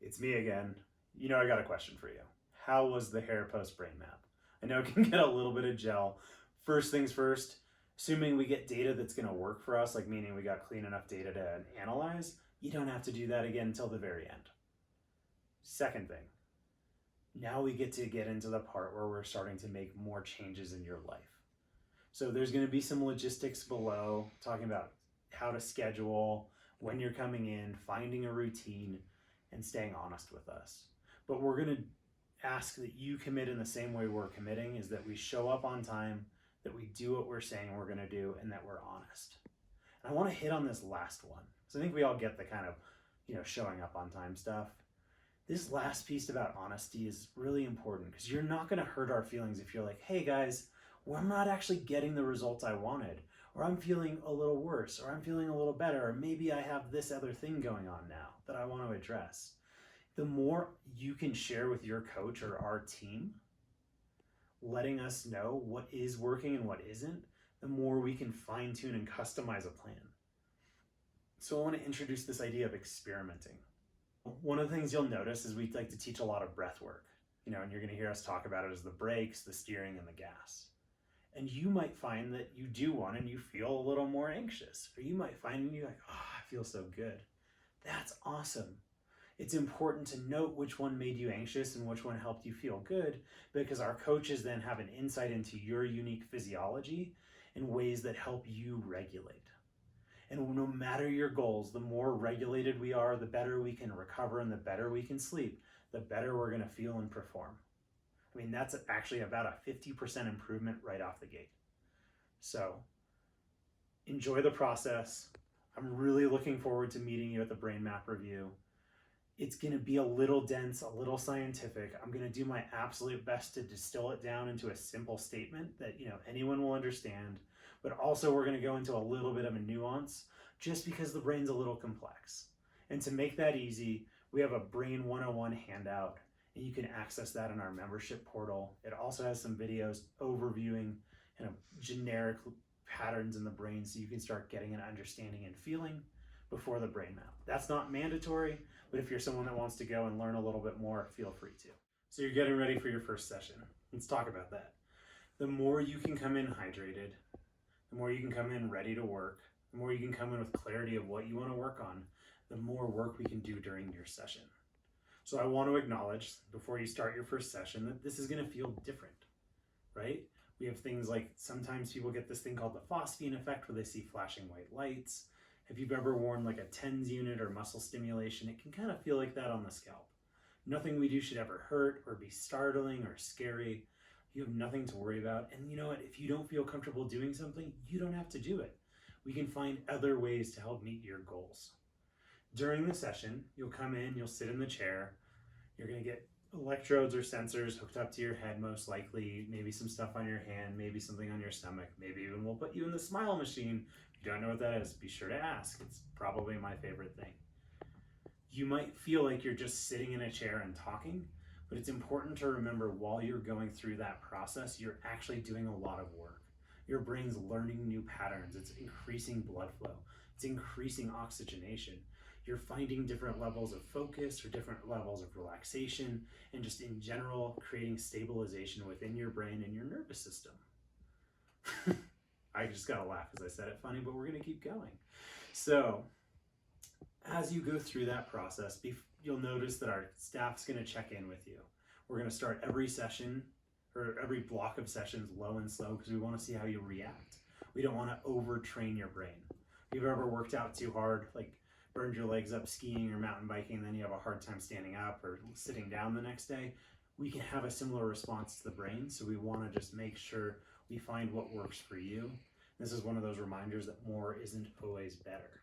It's me again. I got a question for you. How was the hair post brain map? I know it can get a little bit of gel. First things first, assuming we get data that's going to work for us, like meaning we got clean enough data to analyze, you don't have to do that again until the very end. Second thing, now we get into the part where we're starting to make more changes in your life. So there's going to be some logistics below, talking about how to schedule, when you're coming in, finding a routine, and staying honest with us. But we're going to ask that you commit in the same way we're committing, is that we show up on time, that we do what we're saying we're going to do, and that we're honest. And I want to hit on this last one, because I think we all get the kind of, showing up on time stuff. This last piece about honesty is really important, because you're not going to hurt our feelings if you're like, hey guys, well, I'm not actually getting the results I wanted, or I'm feeling a little worse, or I'm feeling a little better, or maybe I have this other thing going on now that I want to address. The more you can share with your coach or our team, letting us know what is working and what isn't, the more we can fine tune and customize a plan. So I want to introduce this idea of experimenting. One of the things you'll notice is we like to teach a lot of breath work, and you're going to hear us talk about it as the brakes, the steering, and the gas. And you might find that you do one and you feel a little more anxious, or you might find and you're like, oh, I feel so good. That's awesome. It's important to note which one made you anxious and which one helped you feel good, because our coaches then have an insight into your unique physiology in ways that help you regulate. And no matter your goals, the more regulated we are, the better we can recover, and the better we can sleep, the better we're going to feel and perform. I mean, that's actually about a 50% improvement right off the gate. So enjoy the process. I'm really looking forward to meeting you at the Brain Map review. It's going to be a little dense, a little scientific. I'm going to do my absolute best to distill it down into a simple statement that anyone will understand. But also we're going to go into a little bit of a nuance, just because the brain's a little complex. And to make that easy, we have a Brain 101 handout, and you can access that in our membership portal. It also has some videos overviewing generic patterns in the brain, so you can start getting an understanding and feeling before the brain map. That's not mandatory, but if you're someone that wants to go and learn a little bit more, feel free to. So you're getting ready for your first session. Let's talk about that. The more you can come in hydrated, the more you can come in ready to work, the more you can come in with clarity of what you want to work on, the more work we can do during your session. So I want to acknowledge, before you start your first session, that this is going to feel different, right? We have things like, sometimes people get this thing called the phosphine effect, where they see flashing white lights. If you've ever worn like a TENS unit or muscle stimulation, it can kind of feel like that on the scalp. Nothing we do should ever hurt or be startling or scary. You have nothing to worry about. And you know what? If you don't feel comfortable doing something, you don't have to do it. We can find other ways to help meet your goals. During the session, you'll come in, you'll sit in the chair. You're going to get electrodes or sensors hooked up to your head, most likely, maybe some stuff on your hand, maybe something on your stomach, maybe even we'll put you in the smile machine. If you don't know what that is, be sure to ask. It's probably my favorite thing. You might feel like you're just sitting in a chair and talking, but it's important to remember while you're going through that process, you're actually doing a lot of work. Your brain's learning new patterns. It's increasing blood flow. It's increasing oxygenation. You're finding different levels of focus or different levels of relaxation, and just in general, creating stabilization within your brain and your nervous system. I just gotta laugh because I said it funny, but we're gonna keep going. So as you go through that process, you'll notice that our staff's gonna check in with you. We're gonna start every session or every block of sessions low and slow, because we wanna see how you react. We don't wanna overtrain your brain. If you've ever worked out too hard, like burned your legs up skiing or mountain biking, and then you have a hard time standing up or sitting down the next day, we can have a similar response to the brain. So we want to just make sure we find what works for you. This is one of those reminders that more isn't always better.